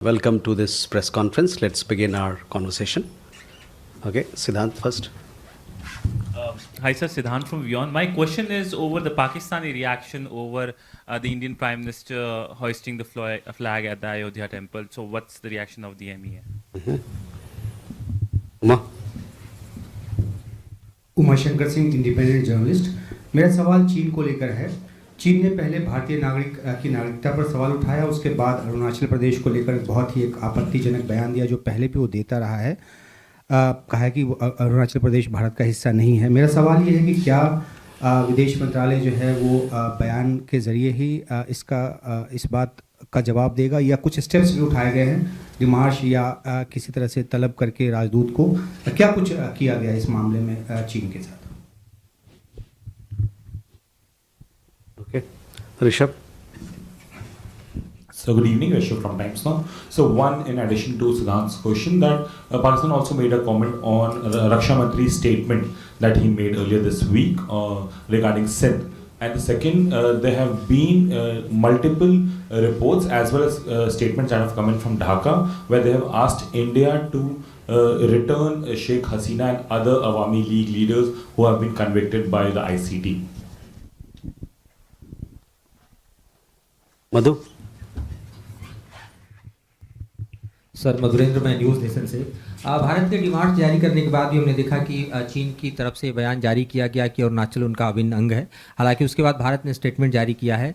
Welcome to this press conference. Let's begin our conversation. Okay, Siddhant first. Hi sir, Siddhant from Beyond. My question is over the Pakistani reaction over the Indian Prime Minister hoisting the flag at the Ayodhya temple. So what's the reaction of the MEA? Uma. Umashankar Singh, independent journalist. मेरा सवाल चीन को लेकर है। चीन ने पहले भारतीय नागरिक की नागरिकता पर सवाल उठाया, उसके बाद अरुणाचल प्रदेश को लेकर बहुत ही एक आपत्तिजनक बयान दिया, जो पहले भी वो देता रहा है। कहा है कि अरुणाचल प्रदेश भारत का हिस्सा नहीं है। मेरा सवाल ये है कि क्या विदेश मंत्रालय जो है वो बयान के ज़रिए ही इस बात का जवाब देगा, या कुछ स्टेप्स भी उठाए गए हैं, डिमार्श या किसी तरह से तलब करके राजदूत को, क्या कुछ किया गया इस मामले में चीन के साथ? Okay, Rishabh. So good evening, Rishabh from Times Now. So one, in addition to Siddhant's question, that Pakistan also made a comment on Raksha Mantri's statement that he made earlier this week regarding Sindh. And the second, there have been multiple reports as well as statements that have come in from Dhaka, where they have asked India to return Sheikh Hasina and other Awami League leaders who have been convicted by the ICT. Madhu. Sir, Madhurendra, मैं news nation से। भारत के demand जारी करने के बाद भी हमने देखा कि चीन की तरफ से बयान जारी किया गया कि अरुणाचल उनका अभिन्न अंग है। हालांकि उसके बाद भारत ने स्टेटमेंट जारी किया है।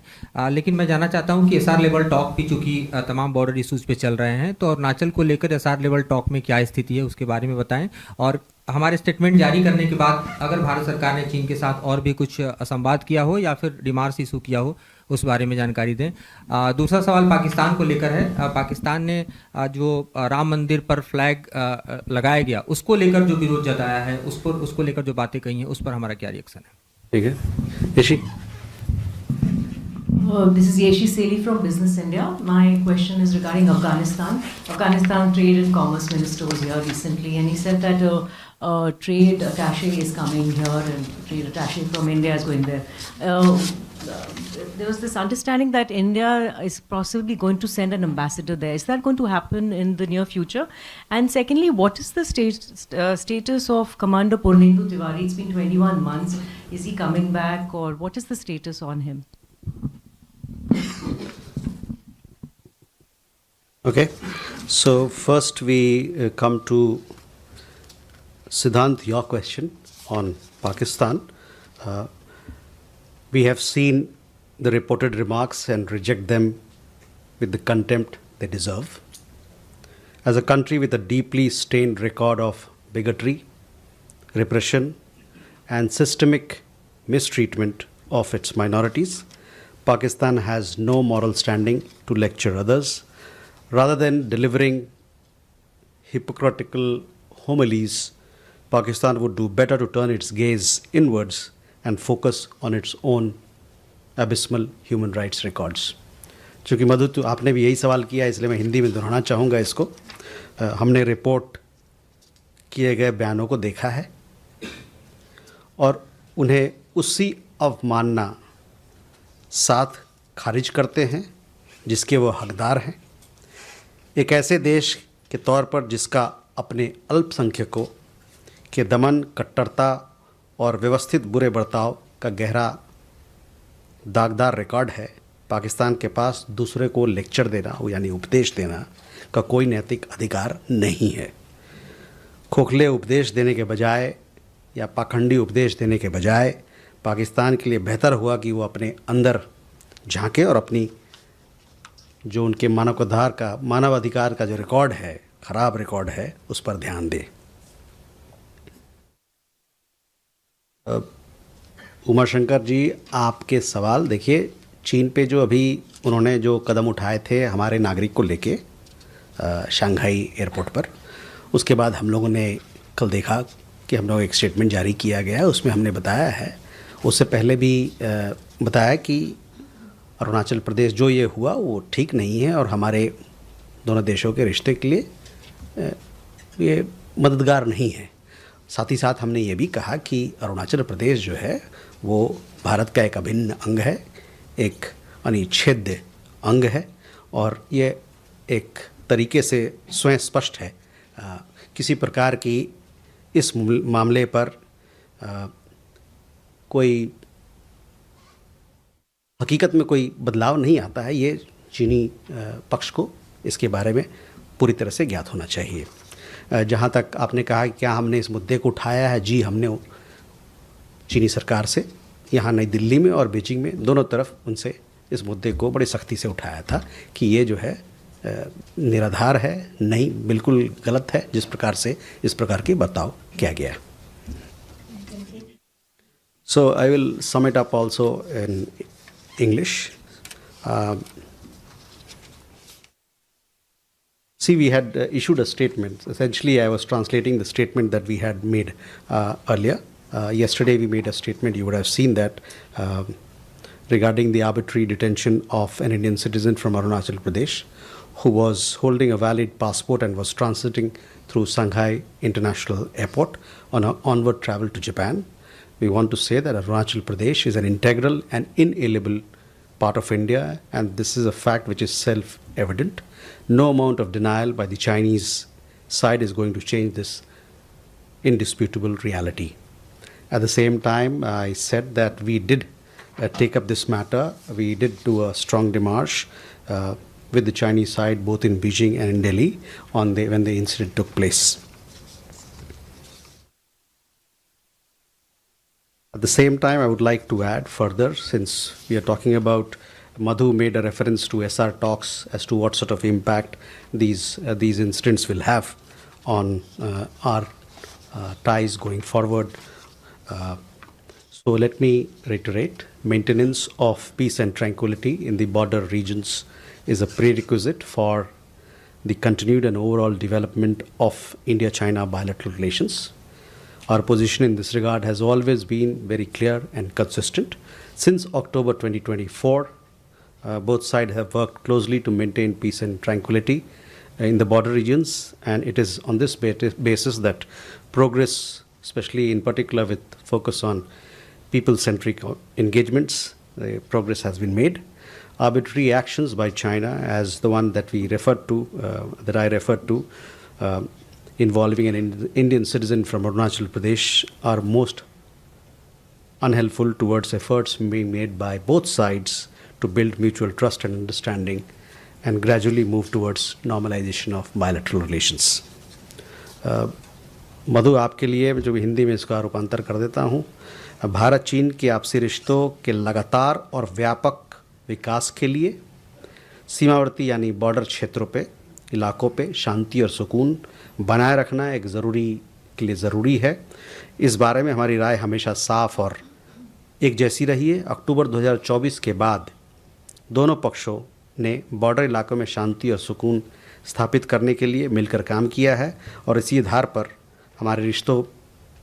लेकिन मैं जानना चाहता हूं कि एसआर लेवल टॉक भी चूँकि तमाम बॉर्डर इशूज़ पे चल रहे हैं, तो अरुणाचल को लेकर एसआर लेवल टॉक में क्या स्थिति है, उसके बारे में बताएं। और हमारे स्टेटमेंट जारी करने के बाद अगर भारत सरकार ने चीन के साथ और भी कुछ संवाद किया हो या फिर डिमार्श इशू किया हो, उस बारे में जानकारी दें। दूसरा सवाल पाकिस्तान को लेकर है। पाकिस्तान ने जो राम मंदिर पर फ्लैग लगाया गया, उसको लेकर जो विरोध जताया है, उसको लेकर जो बातें कही हैं, उस पर हमारा क्या रिएक्शन है? ठीक है, Yeshi. This is Yeshi Seli from Business India. My question is regarding Afghanistan. Afghanistan Trade and Commerce Minister was here recently, and he said that a trade attaché is coming here, and trade attaché from India is going there. There was this understanding that India is possibly going to send an ambassador there. Is that going to happen in the near future? And secondly, what is the status of Commander Purnendu Tiwari? It's been 21 months. Is he coming back, or what is the status on him? Okay, so first we come to Siddhant, your question on Pakistan. We have seen the reported remarks and reject them with the contempt they deserve. As a country with a deeply stained record of bigotry, repression, and systemic mistreatment of its minorities, Pakistan has no moral standing to lecture others. Rather than delivering hypocritical homilies, Pakistan would do better to turn its gaze inwards and focus on its own abysmal human rights records. चूँकि मधु, तो आपने भी यही सवाल किया, इसलिए मैं हिंदी में दोहराना चाहूँगा इसको। हमने रिपोर्ट किए गए बयानों को देखा है और उन्हें उसी अवमानना साथ खारिज करते हैं जिसके वो हकदार हैं। एक ऐसे देश के तौर पर जिसका अपने अल्पसंख्यकों के दमन, कट्टरता और व्यवस्थित बुरे बर्ताव का गहरा दागदार रिकॉर्ड है, पाकिस्तान के पास दूसरे को लेक्चर देना यानी उपदेश देना का कोई नैतिक अधिकार नहीं है। खोखले उपदेश देने के बजाय या पाखंडी उपदेश देने के बजाय पाकिस्तान के लिए बेहतर हुआ कि वो अपने अंदर झांके और अपनी जो उनके मानवाधिकार का जो रिकॉर्ड है, ख़राब रिकॉर्ड है, उस पर ध्यान दे। उमाशंकर जी, आपके सवाल देखिए, चीन पे जो अभी उन्होंने जो कदम उठाए थे हमारे नागरिक को लेके शंघाई एयरपोर्ट पर, उसके बाद हम लोगों ने कल देखा कि हम लोग एक स्टेटमेंट जारी किया गया है। उसमें हमने बताया है, उससे पहले भी बताया कि अरुणाचल प्रदेश जो ये हुआ वो ठीक नहीं है और हमारे दोनों देशों के रिश्ते के लिए ये मददगार नहीं है। साथ ही साथ हमने ये भी कहा कि अरुणाचल प्रदेश जो है वो भारत का एक अभिन्न अंग है, एक अनिच्छेद्य अंग है और ये एक तरीके से स्वयं स्पष्ट है। किसी प्रकार की इस मामले पर कोई हकीकत में कोई बदलाव नहीं आता है। ये चीनी पक्ष को इसके बारे में पूरी तरह से ज्ञात होना चाहिए। जहाँ तक आपने कहा कि क्या हमने इस मुद्दे को उठाया है, जी हमने चीनी सरकार से यहाँ नई दिल्ली में और बीजिंग में दोनों तरफ उनसे इस मुद्दे को बड़ी सख्ती से उठाया था कि ये जो है निराधार है, नहीं, बिल्कुल गलत है जिस प्रकार से इस प्रकार की बर्ताव किया गया। So I will sum it up also in English. See, we had issued a statement. Essentially, I was translating the statement that we had made earlier. Yesterday, we made a statement. You would have seen that regarding the arbitrary detention of an Indian citizen from Arunachal Pradesh who was holding a valid passport and was transiting through Shanghai International Airport on an onward travel to Japan. We want to say that Arunachal Pradesh is an integral and inalienable part of India, and this is a fact which is self-evident. No amount of denial by the Chinese side is going to change this indisputable reality. At the same time, I said that we did take up this matter. We did do a strong démarche with the Chinese side, both in Beijing and in Delhi, when the incident took place. At the same time, I would like to add further, since we are talking about, Madhu made a reference to SR talks as to what sort of impact these incidents will have on our ties going forward. So let me reiterate, maintenance of peace and tranquility in the border regions is a prerequisite for the continued and overall development of India-China bilateral relations. Our position in this regard has always been very clear and consistent. Since October 2024, both sides have worked closely to maintain peace and tranquility in the border regions, and it is on this basis that progress, especially in particular with focus on people-centric engagements, progress has been made. Arbitrary actions by China, as the one that we referred to, that I referred to, involving an Indian citizen from Arunachal Pradesh, are most unhelpful towards efforts being made by both sides to build mutual trust and understanding and gradually move towards normalization of bilateral relations. मधु, आपके लिए जो हिंदी में इसका रूपांतर कर देता हूँ, भारत चीन के आपसी रिश्तों के लगातार और व्यापक विकास के लिए सीमावर्ती यानी बॉर्डर क्षेत्रों पे, इलाकों पे शांति और सुकून बनाए रखना एक ज़रूरी है। इस बारे में हमारी राय हमेशा साफ और एक जैसी रही है। अक्टूबर 2024 के बाद दोनों पक्षों ने बॉर्डर इलाकों में शांति और सुकून स्थापित करने के लिए मिलकर काम किया है और इसी आधार पर हमारे रिश्तों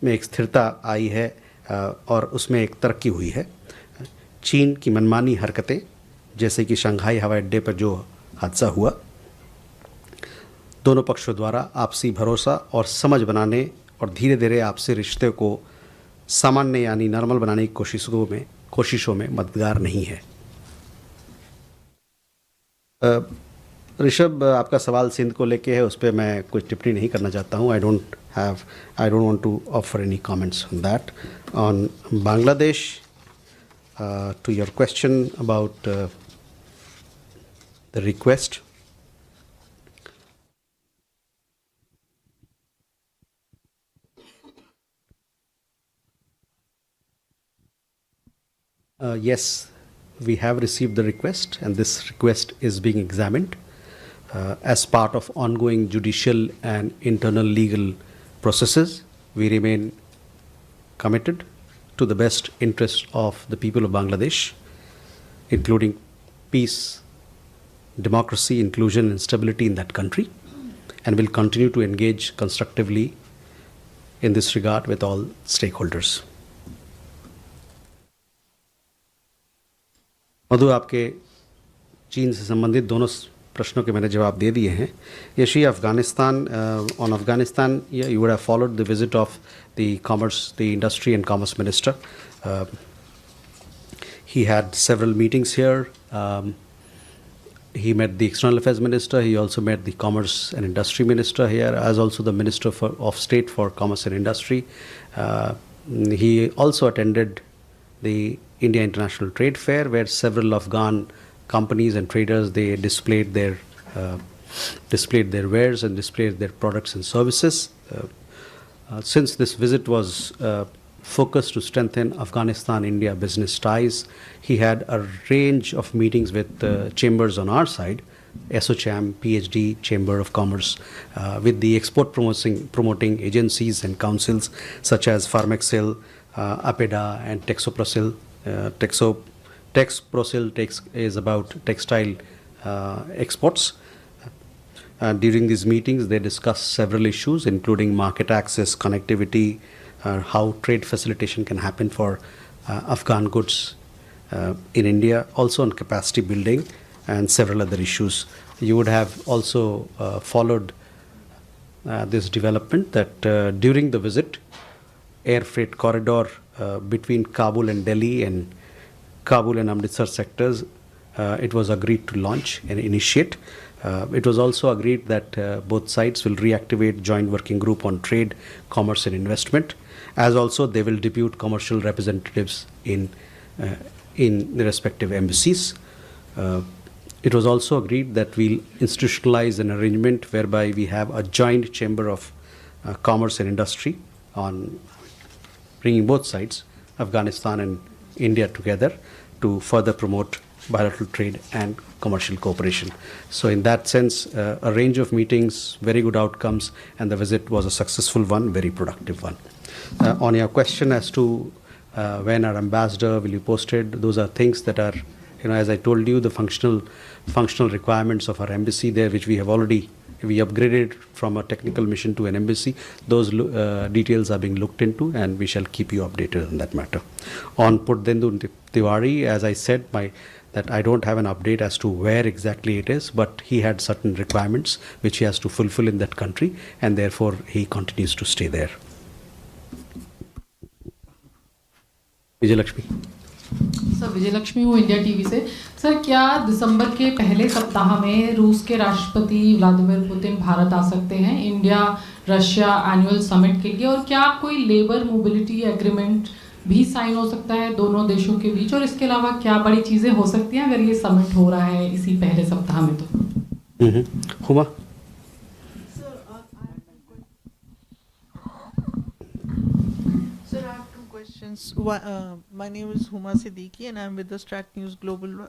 में एक स्थिरता आई है और उसमें एक तरक्की हुई है। चीन की मनमानी हरकतें, जैसे कि शंघाई हवाई अड्डे पर जो हादसा हुआ, दोनों पक्षों द्वारा आपसी भरोसा और समझ बनाने और धीरे धीरे आपसी रिश्ते को सामान्य यानी नॉर्मल बनाने की कोशिशों में मददगार नहीं है। ऋषभ, आपका सवाल सिंध को लेके है, उस पर मैं कुछ टिप्पणी नहीं करना चाहता हूँ। I don't want to offer any comments on that. On Bangladesh, to your question about the request, yes, we have received the request, and this request is being examined as part of ongoing judicial and internal legal processes. We remain committed to the best interest of the people of Bangladesh, including peace, democracy, inclusion and stability in that country, and will continue to engage constructively in this regard with all stakeholders. मधु, आपके चीन से संबंधित दोनों प्रश्नों के मैंने जवाब दे दिए हैं। Yeshi, Afghanistan, on Afghanistan, you would have followed the visit of the industry and commerce minister. He had several meetings here. he met the External Affairs Minister. He also met the Commerce and Industry Minister here, as also the Minister of State for Commerce and Industry. He also attended the India International Trade Fair, where several Afghan companies and traders, they displayed their wares and displayed their products and services. Since this visit was focused to strengthen Afghanistan-India business ties, he had a range of meetings with chambers on our side, ASSOCHAM, PhD, Chamber of Commerce, with the export promoting agencies and councils such as Pharmexil, APEDA and Texoprosil. Texoprosil is about textile exports. During these meetings, they discussed several issues, including market access, connectivity, how trade facilitation can happen for Afghan goods in India, also on capacity building and several other issues. You would have also followed this development that during the visit, air freight corridor between Kabul and Delhi and Kabul and Amritsar sectors, it was agreed to launch and initiate. It was also agreed that both sides will reactivate joint working group on trade, commerce and investment, as also they will depute commercial representatives in the respective embassies. It was also agreed that we'll institutionalize an arrangement whereby we have a joint chamber of commerce and industry on bringing both sides, Afghanistan and India, together to further promote bilateral trade and commercial cooperation. So in that sense, a range of meetings, very good outcomes, and the visit was a successful one, very productive one. On your question as to when our ambassador will be posted, those are things that are, as I told you, the functional requirements of our embassy there, which we upgraded from a technical mission to an embassy. Those details are being looked into, and we shall keep you updated on that matter. On Purdendu Tiwari, as I said, that I don't have an update as to where exactly it is, but he had certain requirements which he has to fulfill in that country, and therefore he continues to stay there. Vijay Lakshmi sir, Vijay Lakshmi हूँ India TV से। Sir, क्या दिसंबर के पहले सप्ताह में रूस के राष्ट्रपति व्लादिमीर पुतिन भारत आ सकते हैं इंडिया रशिया एनुअल समिट के लिए, और क्या कोई लेबर मोबिलिटी एग्रीमेंट भी साइन हो सकता है दोनों देशों के बीच, और इसके अलावा क्या बड़ी चीज़ें हो सकती हैं अगर ये समिट हो रहा है इसी पहले सप्ताह में? तो Huma My name is Huma Siddiqui and I'm with the Strat News Global.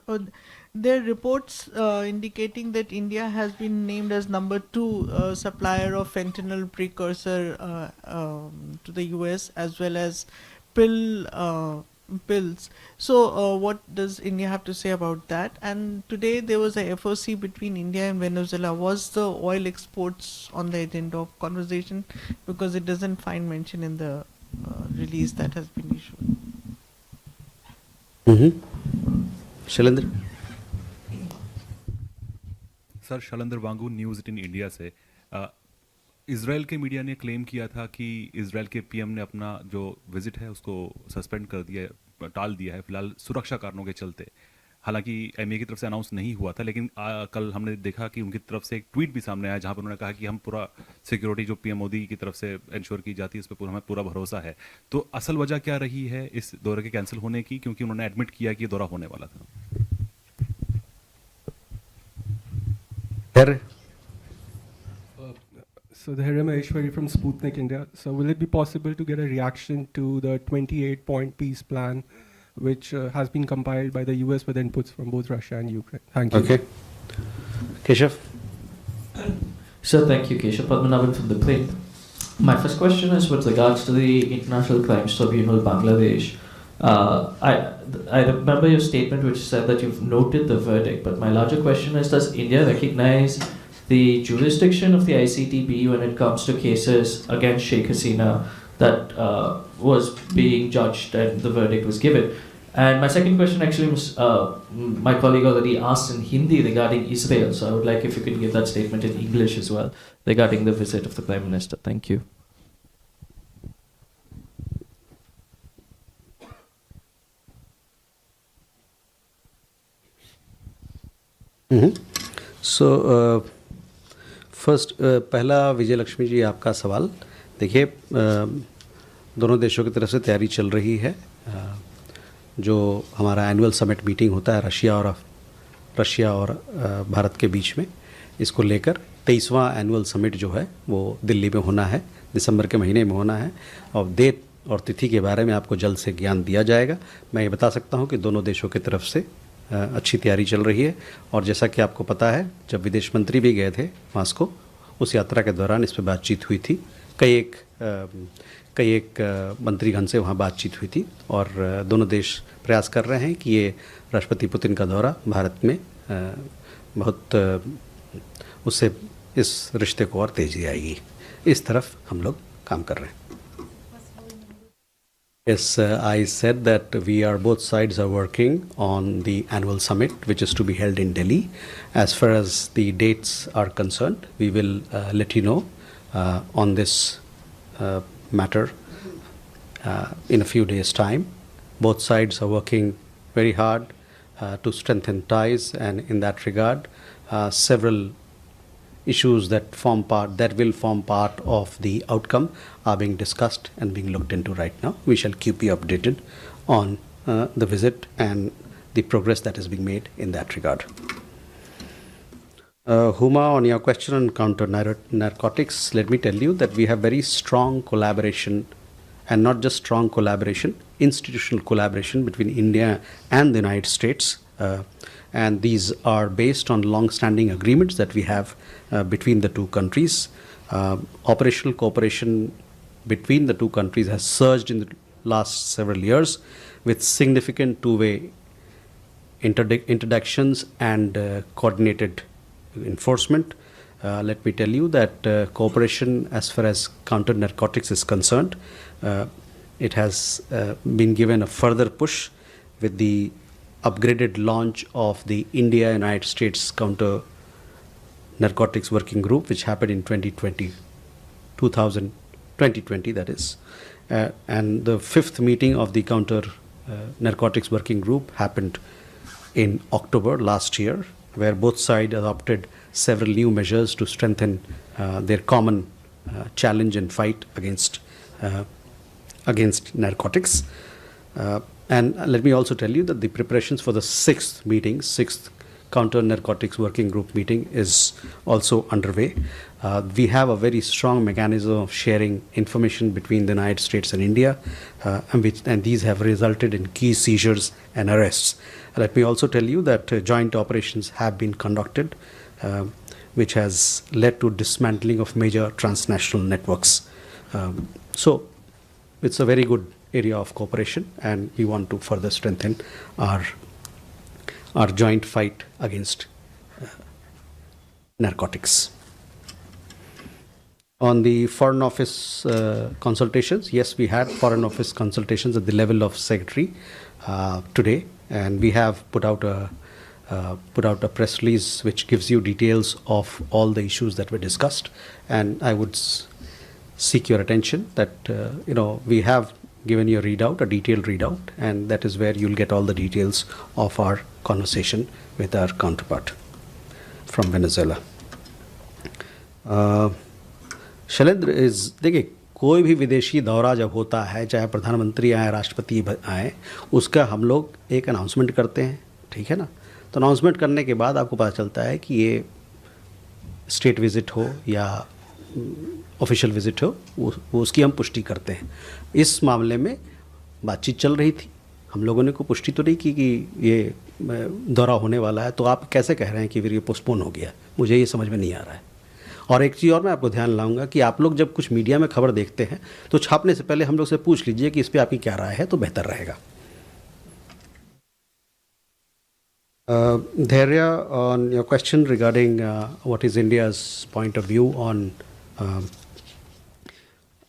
There are reports indicating that India has been named as number 2 supplier of fentanyl precursor to the US, as well as pills. So what does India have to say about that? And today there was a FOC between India and Venezuela. Was the oil exports on the agenda of conversation? Because it doesn't find mention in the release that has been issued. Shailendra sir, Shailendra Wangoo news 18 India से। Israel के media ने claim किया था कि Israel के PM ने अपना जो विजिट है उसको सस्पेंड कर दिया, टाल दिया है फिलहाल सुरक्षा कारणों के चलते। हालांकि एमए की तरफ से अनाउंस नहीं हुआ था, लेकिन कल हमने देखा कि उनकी तरफ से एक ट्वीट भी सामने आया जहां पर उन्होंने कहा कि हम पूरा सिक्योरिटी जो पीएम मोदी की तरफ से इंश्योर की जाती है उस पर हमें पूरा भरोसा है। तो असल वजह क्या रही है इस दौरे के कैंसिल होने की, क्योंकि उन्होंने एडमिट किया कि ये दौरा होने वाला था? So the Maheshwari from Sputnik India. So will it be possible to get a reaction to the 28-point peace plan which has been compiled by the US with inputs from both Russia and Ukraine? Thank you. Okay. Keshav? Sir, thank you. Keshav Padmanabhan from The Print. My first question is with regards to the International Crimes Tribunal, Bangladesh. I remember your statement which said that you've noted the verdict, but my larger question is, does India recognize the jurisdiction of the ICTB when it comes to cases against Sheikh Hasina that was being judged and the verdict was given? And my second question actually was, my colleague already asked in Hindi regarding Israel, so I would like if you could give that statement in English as well regarding the visit of the Prime Minister. Thank you. Mm-hmm. So first पहला विजय लक्ष्मी जी आपका सवाल देखिए, दोनों देशों की तरफ से तैयारी चल रही है। जो हमारा एनुअल समिट मीटिंग होता है रशिया और भारत के बीच में, इसको लेकर 23वां एनुअल समिट जो है वो दिल्ली में होना है, दिसंबर के महीने में होना है। और डेट और तिथि के बारे में आपको जल्द से ज्ञान दिया जाएगा। मैं ये बता सकता हूँ कि दोनों देशों की तरफ से अच्छी तैयारी चल रही है। और जैसा कि आपको पता है, जब विदेश मंत्री भी गए थे मॉस्को, उस यात्रा के दौरान इस पर बातचीत हुई थी। कई एक मंत्रीगण से वहाँ बातचीत हुई थी और दोनों देश प्रयास कर रहे हैं कि ये राष्ट्रपति पुतिन का दौरा भारत में बहुत उससे इस रिश्ते को और तेज़ी आएगी। इस तरफ हम लोग काम कर रहे हैं। Yes, I said that we are both sides are working on the annual summit, which is to be held in Delhi. As far as the dates are concerned, we will let you know on this matter in a few days' time. Both sides are working very hard to strengthen ties, and in that regard, several issues that will form part of the outcome are being discussed and being looked into right now. We shall keep you updated on the visit and the progress that is being made in that regard. Huma, on your question on counter narcotics, let me tell you that we have very strong collaboration, and not just strong collaboration, institutional collaboration between India and the United States. And these are based on long-standing agreements that we have between the two countries. Operational cooperation between the two countries has surged in the last several years with significant two-way introductions and coordinated enforcement. Let me tell you that cooperation as far as counter narcotics is concerned, it has been given a further push with the upgraded launch of the India-United States Counter Narcotics Working Group, which happened in 2020, that is. And the fifth meeting of the Counter Narcotics Working Group happened in October last year, where both sides adopted several new measures to strengthen their common challenge and fight against narcotics. And let me also tell you that the preparations for the sixth Counter Narcotics Working Group meeting is also underway. We have a very strong mechanism of sharing information between the United States and India, and these have resulted in key seizures and arrests. Let me also tell you that joint operations have been conducted, which has led to dismantling of major transnational networks. So it's a very good area of cooperation, and we want to further strengthen our joint fight against narcotics. On the Foreign Office consultations, yes, we had Foreign Office consultations at the level of Secretary today, and we have put out a press release which gives you details of all the issues that were discussed. And I would seek your attention that we have given you a detailed readout, and that is where you'll get all the details of our conversation with our counterpart from Venezuela. Shailendra, देखिए, कोई भी विदेशी दौरा जब होता है, चाहे प्रधानमंत्री आए, राष्ट्रपति आए, उसका हम लोग एक अनाउंसमेंट करते हैं, ठीक है ना। तो अनाउंसमेंट करने के बाद आपको पता चलता है कि ये स्टेट विजिट हो या ऑफिशियल विजिट हो, उसकी हम पुष्टि करते हैं। इस मामले में बातचीत चल रही थी, हम लोगों ने कोई पुष्टि तो नहीं की कि ये दौरा होने वाला है, तो आप कैसे कह रहे हैं कि फिर ये पोस्टपोन हो गया? मुझे ये समझ में नहीं आ रहा है। और एक चीज़ और मैं आपको ध्यान लाऊंगा कि आप लोग जब कुछ मीडिया में खबर देखते हैं तो छापने से पहले हम लोग से पूछ लीजिए कि इस पर आपकी क्या राय है, तो बेहतर रहेगा। धैर्य, on your question regarding what is India's point of view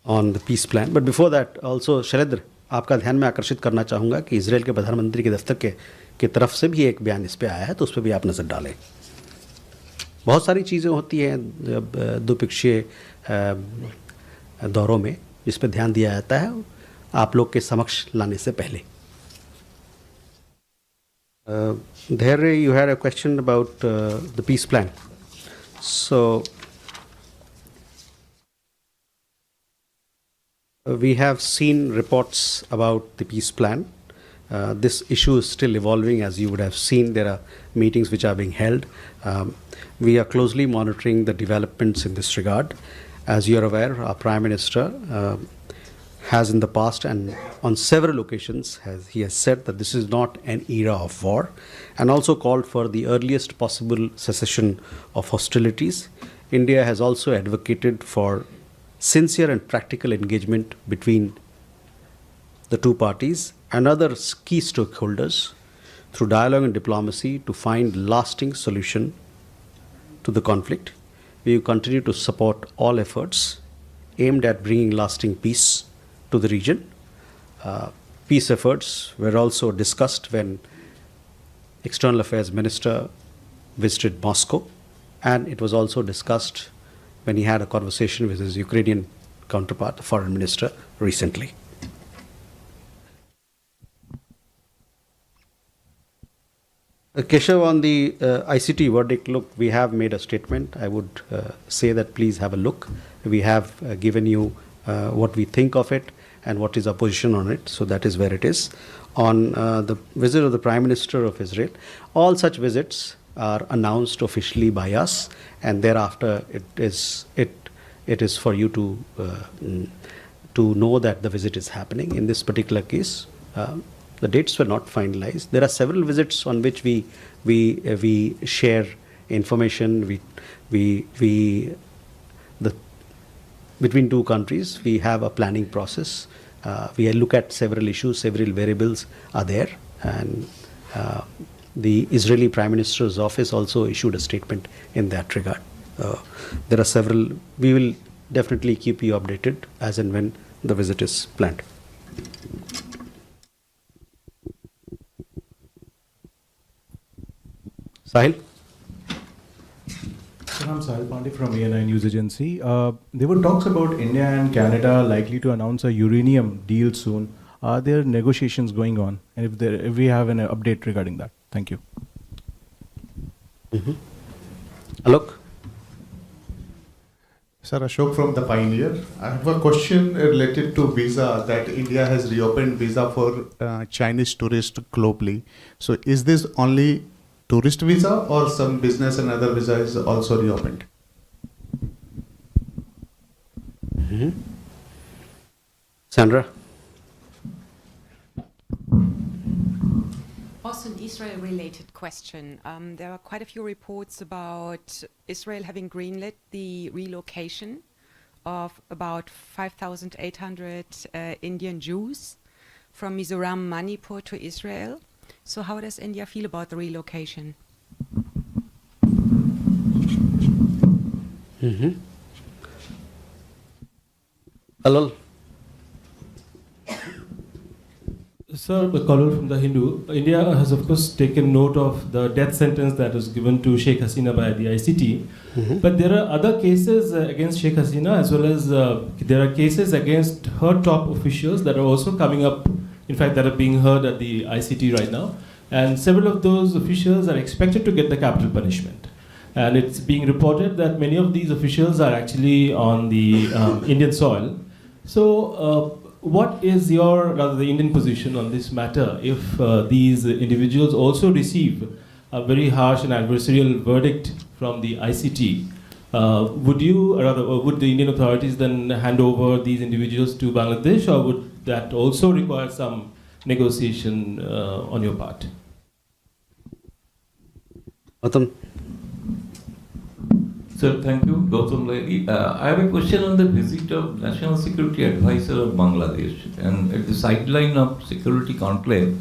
on the peace plan. But before that, also Shailendra, आपका ध्यान में आकर्षित करना चाहूँगा कि इजराइल के प्रधानमंत्री के दफ्तर की तरफ से भी एक बयान इस पे आया है, तो उस पर भी आप नज़र डालें। बहुत सारी चीज़ें होती हैं जब द्विपक्षीय दौरों में, जिस पर ध्यान दिया जाता है आप लोग के समक्ष लाने से पहले। There you had a question about the peace plan. So we have seen reports about the peace plan. This issue is still evolving. As you would have seen, there are meetings which are being held. We are closely monitoring the developments in this regard. As you are aware, our Prime Minister has in the past and on several occasions he has said that this is not an era of war, and also called for the earliest possible cessation of hostilities. India has also advocated for sincere and practical engagement between the two parties and other key stakeholders through dialogue and diplomacy to find lasting solution to the conflict. We will continue to support all efforts aimed at bringing lasting peace to the region. Peace efforts were also discussed when External Affairs Minister visited Moscow, and it was also discussed when he had a conversation with his Ukrainian counterpart, the Foreign Minister, recently. Keshav, on the ICT verdict, look, we have made a statement. I would say that please have a look. We have given you what we think of it and what is our position on it. So that is where it is. On the visit of the Prime Minister of Israel, all such visits are announced officially by us, and thereafter it is for you to know that the visit is happening. In this particular case, the dates were not finalized. There are several visits on which we share information. Between two countries, we have a planning process. We look at several issues, several variables are there, and the Israeli Prime Minister's office also issued a statement in that regard. There are several. We will definitely keep you updated as and when the visit is planned. Sahil? I'm Sahil Pandey from ANI News Agency. There were talks about India and Canada likely to announce a uranium deal soon. Are there negotiations going on? And if we have an update regarding that? Thank you. Alok? Sir, Ashok from The Pioneer. I have a question related to visa, that India has reopened visa for Chinese tourists globally. So is this only tourist visa or some business and other visa is also reopened? Sandra? Also an Israel-related question. There are quite a few reports about Israel having greenlit the relocation of about 5,800 Indian Jews from Mizoram, Manipur to Israel. So how does India feel about the relocation? Alol? Sir, Kalul from the Hindu. India has, of course, taken note of the death sentence that was given to Sheikh Hasina by the ICT. But there are other cases against Sheikh Hasina, as well as there are cases against her top officials that are also coming up, in fact, that are being heard at the ICT right now. And several of those officials are expected to get the capital punishment. And it's being reported that many of these officials are actually on the Indian soil. So, what is the Indian position on this matter if these individuals also receive a very harsh and adversarial verdict from the ICT? Would the Indian authorities then hand over these individuals to Bangladesh, or would that also require some negotiation on your part? Gautam? Sir, thank you. Gautam Lady. I have a question on the visit of National Security Advisor of Bangladesh. And at the sideline of Security Conclave,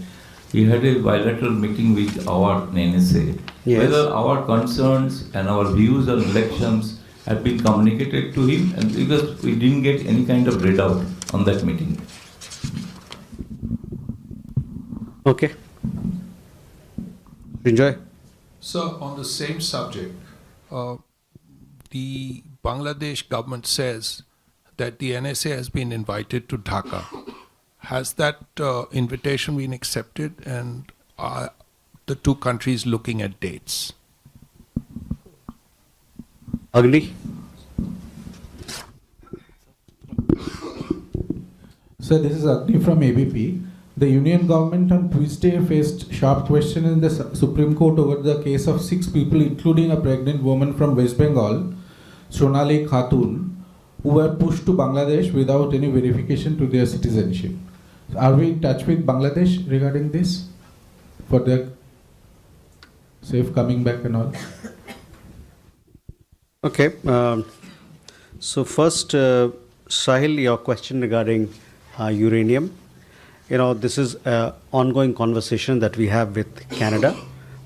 he had a bilateral meeting with our NSA. Yes. Whether our concerns and our views on elections have been communicated to him, and because we didn't get any kind of readout on that meeting. Okay. Enjoy. So, on the same subject, the Bangladesh government says that the NSA has been invited to Dhaka. Has that invitation been accepted, and the two countries looking at dates? Agni? Sir, this is Agni from ABP. The Union government on Tuesday faced sharp question in the Supreme Court over the case of 6 people, including a pregnant woman from West Bengal, Sonali Khatun, who were pushed to Bangladesh without any verification to their citizenship. Are we in touch with Bangladesh regarding this for their safe coming back and all? Okay. So first, Sahil, your question regarding uranium. You know, this is an ongoing conversation that we have with Canada.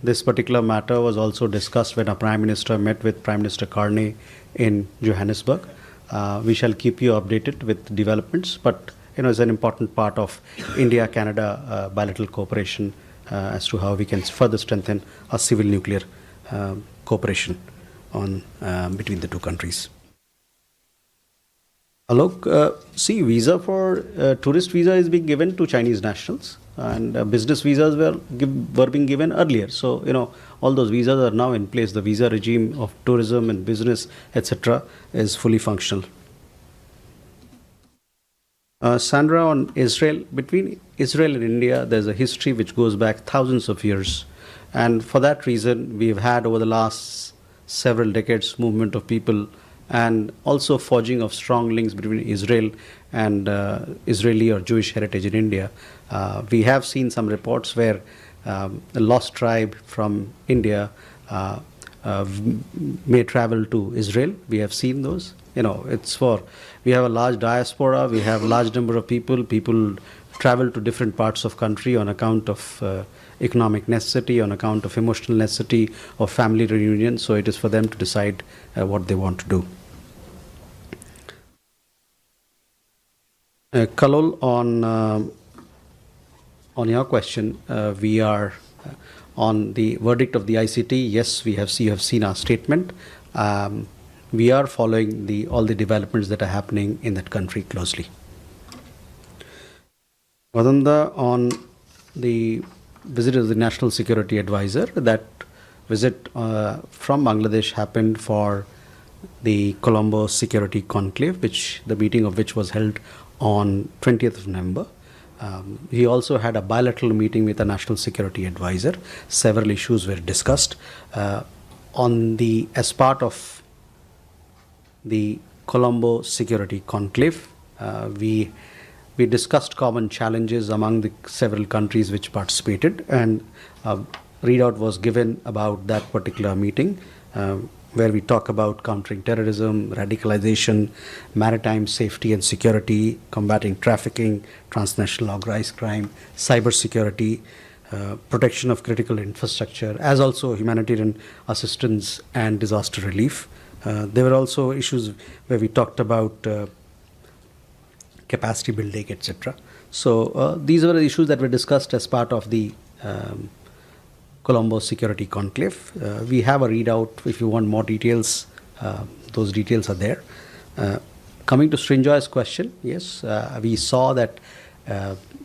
This particular matter was also discussed when our Prime Minister met with Prime Minister Carney in Johannesburg. We shall keep you updated with developments, but you know, it's an important part of India-Canada bilateral cooperation as to how we can further strengthen our civil nuclear cooperation on between the two countries. Alok, see, visa for tourist visa is being given to Chinese nationals, and business visas were being given earlier. So you know, all those visas are now in place. The visa regime of tourism and business, etc., is fully functional. Sandra, on Israel, between Israel and India, there's a history which goes back thousands of years, and for that reason, we've had over the last several decades movement of people, and also forging of strong links between Israel and Israeli or Jewish heritage in India. We have seen some reports where a lost tribe from India may travel to Israel. We have seen those. You know, we have a large diaspora, we have a large number of people travel to different parts of country on account of economic necessity, on account of emotional necessity, or family reunion. So it is for them to decide what they want to do. Kalol, on your question, we are on the verdict of the ICT. Yes, you have seen our statement. We are following all the developments that are happening in that country closely. Vadanda, on the visit of the National Security Advisor, that visit from Bangladesh happened for the Colombo Security Conclave, the meeting of which was held on 20th of November. He also had a bilateral meeting with the National Security Advisor. Several issues were discussed. As part of the Colombo Security Conclave, we discussed common challenges among the several countries which participated, and a readout was given about that particular meeting, where we talk about countering terrorism, radicalization, maritime safety and security, combating trafficking, transnational organized crime, cyber security, protection of critical infrastructure, as also humanitarian assistance and disaster relief. There were also issues where we talked about capacity building, etc. So these were the issues that were discussed as part of the Colombo Security Conclave. We have a readout. If you want more details, those details are there. Coming to Srinjoy's question, yes, we saw that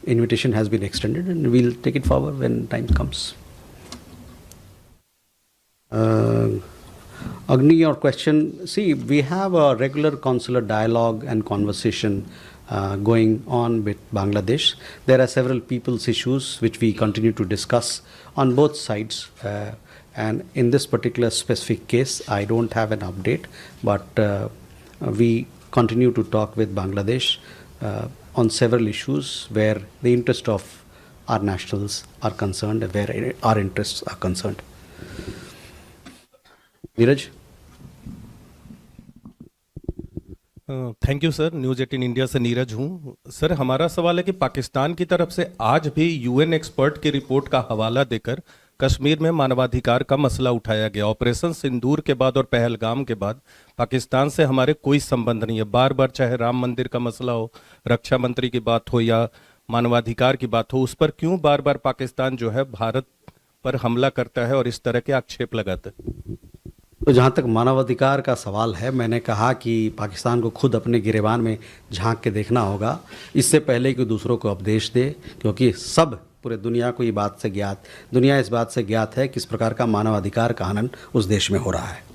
invitation has been extended, and we'll take it forward when time comes. Agni, your question, see, we have a regular consular dialogue and conversation going on with Bangladesh. There are several people's issues which we continue to discuss on both sides. And in this particular specific case, I don't have an update, but we continue to talk with Bangladesh on several issues where the interest of our nationals are concerned, where our interests are concerned. Neeraj. Thank you sir. News 18 India से नीरज हूँ. Sir, हमारा सवाल है कि पाकिस्तान की तरफ से आज भी यूएन एक्सपर्ट की रिपोर्ट का हवाला देकर कश्मीर में मानवाधिकार का मसला उठाया गया. ऑपरेशन सिंदूर के बाद और पहलगाम के बाद पाकिस्तान से हमारे कोई संबंध नहीं है. बार बार चाहे राम मंदिर का मसला हो, रक्षा मंत्री की बात हो या मानवाधिकार की बात हो, उस पर क्यों बार बार पाकिस्तान जो है भारत पर हमला करता है और इस तरह के आक्षेप लगाता है? तो जहाँ तक मानवाधिकार का सवाल है, मैंने कहा कि पाकिस्तान को खुद अपने गिरेबान में झांक के देखना होगा, इससे पहले कि दूसरों को उपदेश दे, क्योंकि सब पूरे दुनिया को ये बात से ज्ञात दुनिया इस बात से ज्ञात है किस प्रकार का मानवाधिकार का हनन उस देश में हो रहा है।